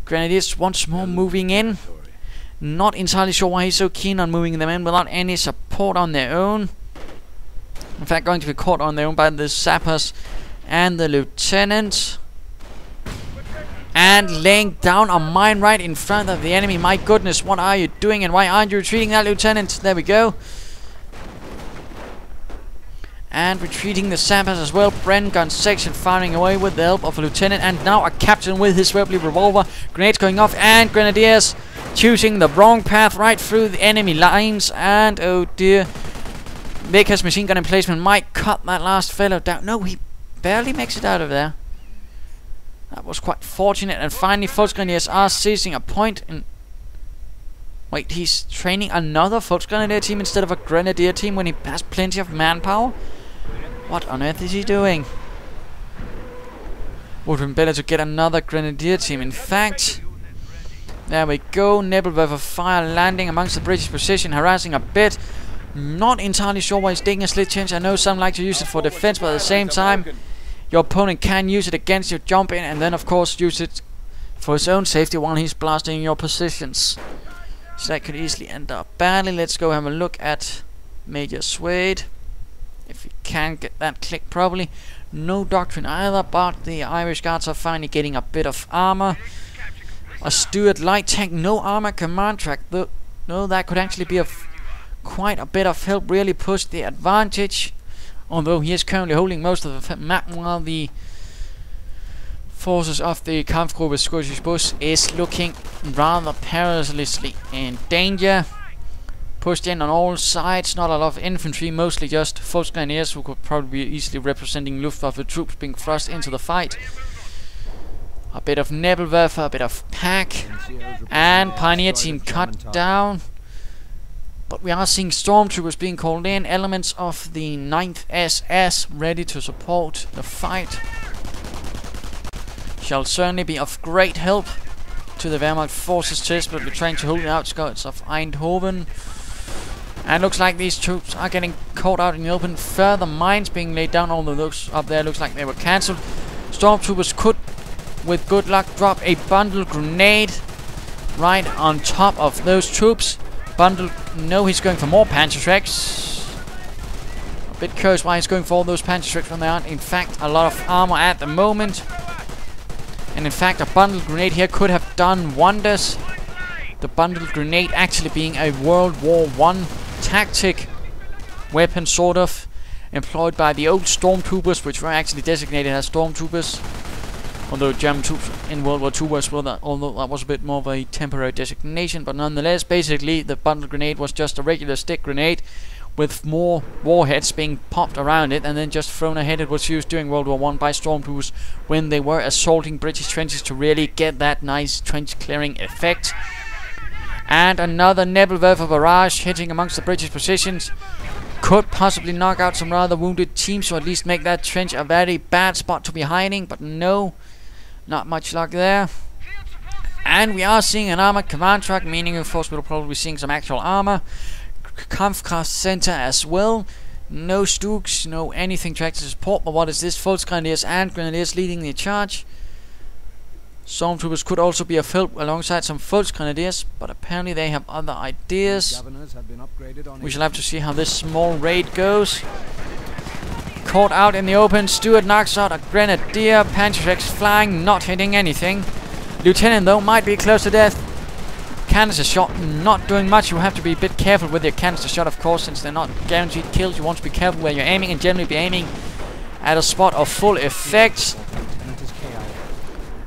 Grenadiers once more moving in. Not entirely sure why he's so keen on moving them in without any support on their own. In fact, going to be caught on their own by the sappers and the lieutenant. And laying down a mine right in front of the enemy. My goodness, what are you doing and why aren't you retreating that, lieutenant? There we go. And retreating the sappers as well. Bren gun section firing away with the help of a lieutenant. And now a captain with his Webley revolver. Grenades going off and grenadiers choosing the wrong path right through the enemy lines. And oh dear. Vickers machine gun emplacement might cut that last fellow down. No, he barely makes it out of there. That was quite fortunate. And finally Volksgrenadiers are seizing a point in... Wait, he's training another Volksgrenadier team instead of a Grenadier team when he has plenty of manpower? What on earth is he doing? Would have been better to get another Grenadier team. In fact, there we go. Nebelwerfer fire landing amongst the British position, harassing a bit. Not entirely sure why he's taking a slit change. I know some like to use it for defense, but at the same time, your opponent can use it against you. Jump in and then, of course, use it for his own safety while he's blasting your positions. So that could easily end up badly. Let's go have a look at Major Swade. If we can get that click properly. No doctrine either, but the Irish Guards are finally getting a bit of armor. A Stuart light tank, no armor command track. No, that could actually be quite a bit of help. Really push the advantage. Although he is currently holding most of the map while the forces of the kampfgruppe Skozhizboz is looking rather perilously in danger. Pushed in on all sides, not a lot of infantry, mostly just Volksgrenadiers who could probably be easily representing Luftwaffe troops being thrust into the fight. A bit of Nebelwerfer, a bit of pack, and Pioneer team cut down. But we are seeing stormtroopers being called in, elements of the 9th SS ready to support the fight. Shall certainly be of great help to the Wehrmacht forces desperately trying to hold the outskirts of Eindhoven. And looks like these troops are getting caught out in the open. Further mines being laid down, although those up there looks like they were cancelled. Stormtroopers could, with good luck, drop a bundle grenade right on top of those troops. Bundle, no, he's going for more Panzerschrecks. A bit curious why he's going for all those Panzerschrecks when there aren't in fact a lot of armor at the moment. And in fact, a bundle grenade here could have done wonders. The bundle grenade actually being a World War I tactic weapon, sort of, employed by the old stormtroopers, which were actually designated as stormtroopers. Although German troops in World War II was, well, although that was a bit more of a temporary designation, but nonetheless, basically the bundle grenade was just a regular stick grenade with more warheads being popped around it and then just thrown ahead. It was used during World War I by stormtroopers when they were assaulting British trenches to really get that nice trench clearing effect. And another Nebelwerfer barrage hitting amongst the British positions. Could possibly knock out some rather wounded teams, or at least make that trench a very bad spot to be hiding, but no, not much luck there. And we are seeing an armored command track, meaning of course we'll probably be seeing some actual armor. Kampfkraft center as well. No Stooks, no anything track to support, but what is this? Volksgrenadiers and Grenadiers leading the charge. Stormtroopers could also be of help alongside some Volksgrenadiers, but apparently they have other ideas. We shall have to see how this small raid goes. Caught out in the open, Stuart knocks out a Grenadier, Panzerschrecks flying, not hitting anything. Lieutenant though might be close to death. Canister shot, not doing much. You have to be a bit careful with your canister shot, of course, since they're not guaranteed kills. You want to be careful where you're aiming and generally be aiming at a spot of full effect.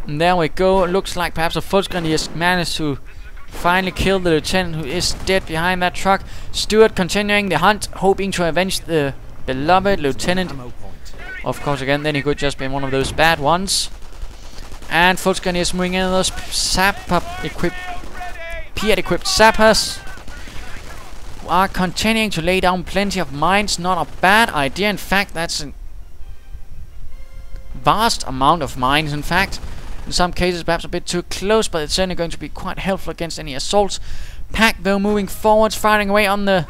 And there we go. Looks like perhaps a Volksgrenadiers managed to finally kill the lieutenant who is dead behind that truck. Stuart continuing the hunt, hoping to avenge the beloved lieutenant. Of course, again, then he could just be one of those bad ones. And Volksgrenadiers moving in those Piat-equipped sappers are continuing to lay down plenty of mines. Not a bad idea. In fact, that's a vast amount of mines, in fact. In some cases perhaps a bit too close, but it's certainly going to be quite helpful against any assaults. Pack though moving forwards, firing away on the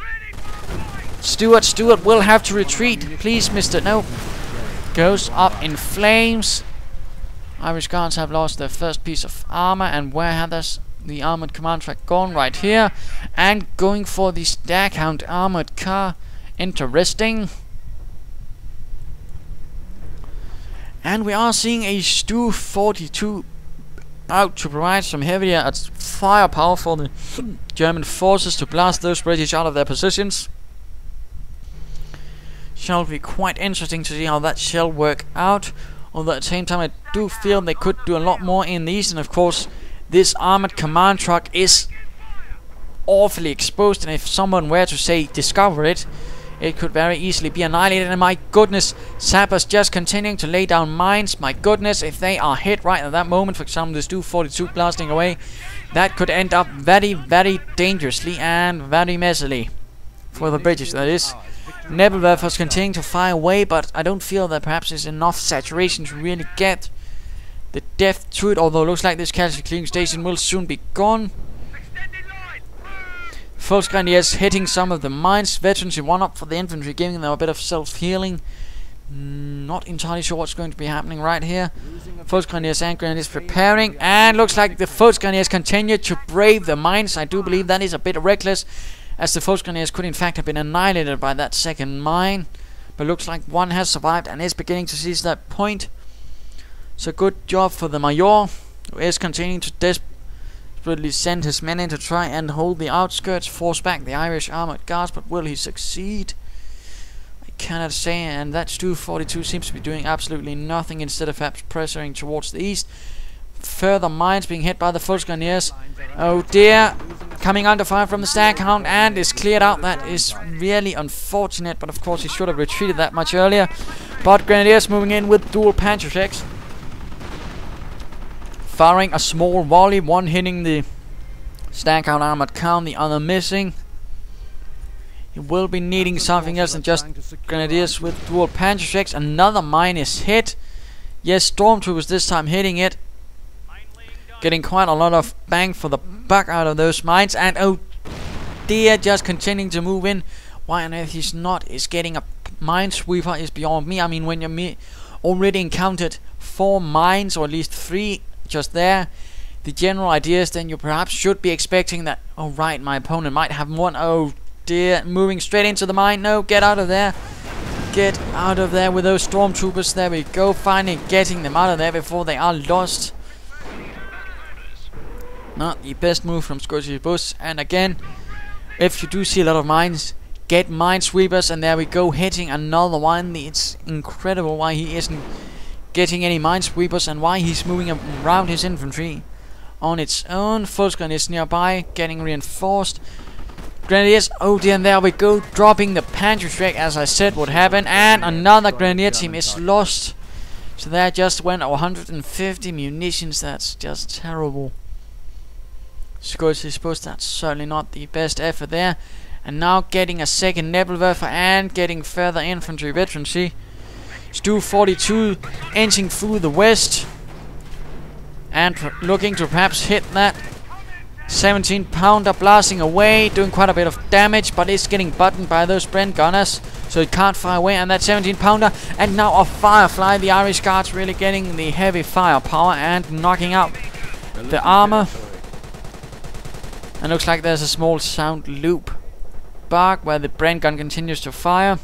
Stuart. Stuart will have to retreat. Please, Mr. No. Goes up in flames. Irish Guards have lost their first piece of armor, and where has the armored command track gone? Right here, and going for the Staghound armored car. Interesting. And we are seeing a Stu 42 out to provide some heavier firepower for the German forces to blast those British out of their positions. Shall be quite interesting to see how that shall work out. Although at the same time I do feel they could do a lot more in the east, and of course this armored command truck is awfully exposed, and if someone were to say discover it, it could very easily be annihilated. And my goodness, sappers just continuing to lay down mines. My goodness, if they are hit right at that moment, for example the Stu 42 blasting away, that could end up very, very dangerously and very messily for the British, that is. Nebelwerfers continuing to fire away, but I don't feel that perhaps there's enough saturation to really get the depth to it, although it looks like this casualty clearing station will soon be gone. Volksgrenadiers hitting some of the mines. Veterans in 1-up for the infantry, giving them a bit of self-healing. Not entirely sure what's going to be happening right here. Volksgrenadiers and Grenadiers preparing, and looks like the Volksgrenadiers continue to brave the mines. I do believe that is a bit reckless, as the Volksgrenadiers could in fact have been annihilated by that second mine, but looks like one has survived and is beginning to seize that point. So good job for the Major, who is continuing to desperately send his men in to try and hold the outskirts, force back the Irish armoured guards, but will he succeed? I cannot say, and that Stu 42 seems to be doing absolutely nothing, instead of perhaps pressuring towards the east. Further mines being hit by the Volksgrenadiers. Oh dear, coming under fire from the Staghound, and is cleared out. That is really unfortunate, but of course he should have retreated that much earlier. But Grenadiers moving in with dual Panzerschrecks, firing a small volley, one hitting the Staghound armored car, the other missing. He will be needing something else than just Grenadiers with dual Panzerschrecks. Another mine is hit. Yes, Stormtroopers this time hitting it, getting quite a lot of bang for the buck out of those mines. And oh dear, just continuing to move in. Why on earth he's not is getting a minesweeper is beyond me. I mean, when you already encountered 4 mines, or at least 3 just there, the general idea is then you perhaps should be expecting that, oh right, my opponent might have one. Oh dear, moving straight into the mine. No, get out of there. Get out of there with those Stormtroopers. There we go, finally getting them out of there before they are lost. Not the best move from Skozhizboz. And again, if you do see a lot of mines, get minesweepers, and there we go, hitting another one. It's incredible why he isn't getting any minesweepers and why he's moving around his infantry on its own. Volksgrenadiers nearby, getting reinforced. Grenadiers, oh dear, and there we go, dropping the Panzerschreck as I said would happen, and another Grenadier team is lost. So there just went 150 munitions. That's just terrible. Skozhizboz, that's certainly not the best effort there. And now getting a second Nebelwerfer and getting further infantry veterancy. Stu 42 inching through the west and looking to perhaps hit that 17-pounder, blasting away, doing quite a bit of damage, but it's getting buttoned by those Bren gunners, so it can't fire away. And that 17-pounder, and now a Firefly. The Irish Guards really getting the heavy firepower and knocking out the armor. And looks like there's a small sound loop bark where the Bren gun continues to fire.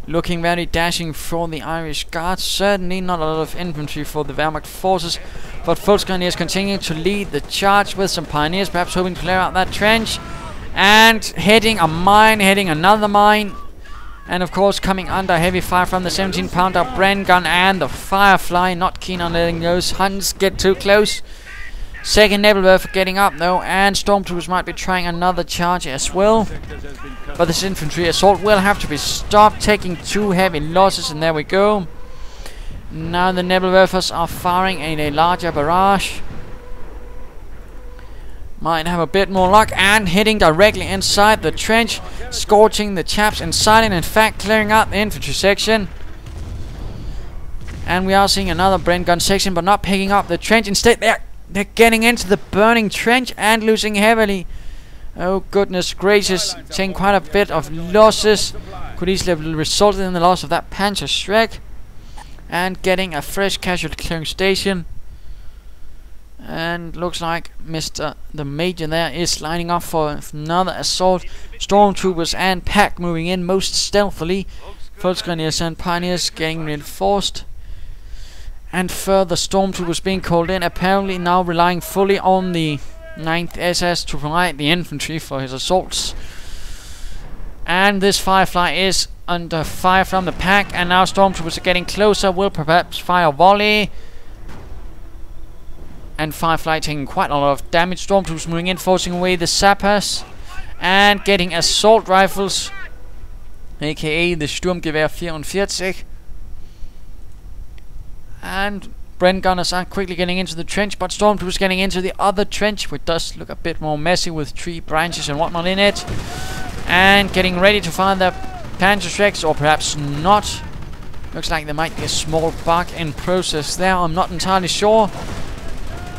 Looking very dashing for the Irish Guards. Certainly not a lot of infantry for the Wehrmacht forces, but Volksgrenadiers continue to lead the charge with some pioneers, perhaps hoping to clear out that trench. And hitting a mine, hitting another mine. And of course coming under heavy fire from the 17-pounder Bren gun and the Firefly. Not keen on letting those Huns get too close. Second Nebelwerfer getting up though, and Stormtroopers might be trying another charge as well. But this infantry assault will have to be stopped, taking 2 heavy losses, and there we go. Now the Nebelwerfers are firing in a larger barrage. Might have a bit more luck, and hitting directly inside the trench, scorching the chaps inside, and in fact clearing out the infantry section. And we are seeing another Bren gun section, but not picking up the trench. Instead they're getting into the burning trench and losing heavily. Oh goodness gracious, taking quite a bit of losses. Could easily have resulted in the loss of that Panzerschreck. and getting a fresh casualty clearing station. And looks like the Major there is lining up for another assault. Stormtroopers and pack moving in most stealthily. Volksgrenadiers and Pioneers getting reinforced. And further Stormtroopers being called in, apparently now relying fully on the 9th SS to provide the infantry for his assaults. And this Firefly is under fire from the pack, and now Stormtroopers are getting closer, will perhaps fire a volley. And Firefly taking quite a lot of damage. Stormtroopers moving in, forcing away the sappers. And getting assault rifles, aka the Sturmgewehr 44. And Bren gunners are quickly getting into the trench, but Stormtroopers getting into the other trench, which does look a bit more messy with tree branches and whatnot in it. And getting ready to fire their Panzerschrecks, or perhaps not. Looks like there might be a small bug in process there, I'm not entirely sure.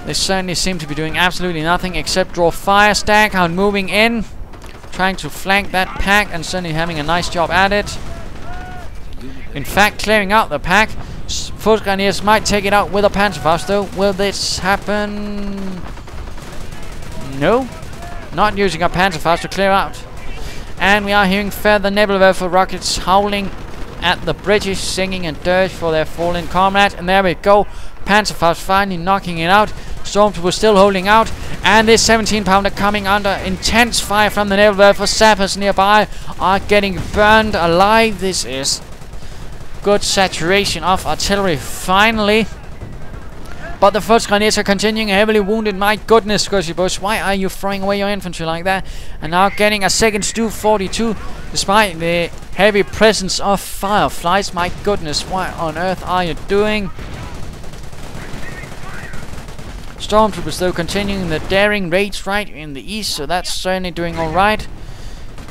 They certainly seem to be doing absolutely nothing except draw fire. Staghound moving in, trying to flank that pack, and certainly having a nice job at it. In fact, clearing out the pack. Volksgrenadiers might take it out with a Panzerfaust though. Will this happen? No. Not using a Panzerfaust to clear out. And we are hearing further Nebelwerfer rockets howling at the British, singing a dirge for their fallen comrade. And there we go. Panzerfaust finally knocking it out. Stormtroopers still holding out. And this 17-pounder coming under intense fire from the Nebelwerfer. Sappers nearby are getting burned alive. This is good saturation of artillery finally. But the Volksgrenadiers are continuing, heavily wounded. My goodness, Skozhizboz, why are you throwing away your infantry like that? And now getting a second Stu-42 despite the heavy presence of Fireflies. My goodness, what on earth are you doing? Stormtroopers though continuing the daring raids right in the east, so that's certainly doing alright.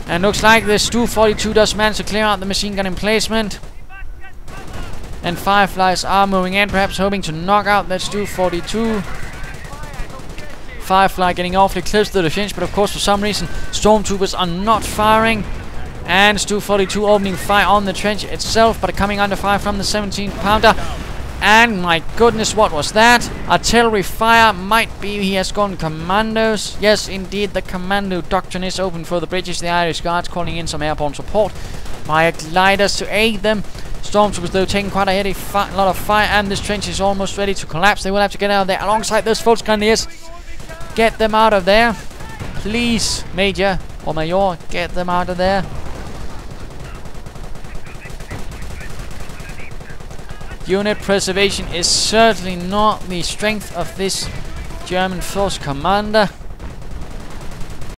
And looks like the Stu-42 does manage to clear out the machine gun emplacement. And Fireflies are moving in, perhaps hoping to knock out that Stu-42. Firefly getting awfully close to the trench, but of course for some reason Stormtroopers are not firing. And Stu-42 opening fire on the trench itself, but coming under fire from the 17-pounder. And my goodness, what was that? Artillery fire, might be he has gone commandos. Yes, indeed, the commando doctrine is open for the British. The Irish Guards calling in some airborne support via gliders to aid them. Stormtroopers though taking quite a lot of fire, and this trench is almost ready to collapse. They will have to get out of there alongside those Volksgrenadiers. Get them out of there. Please, Major or Major, get them out of there. Unit preservation is certainly not the strength of this German force commander.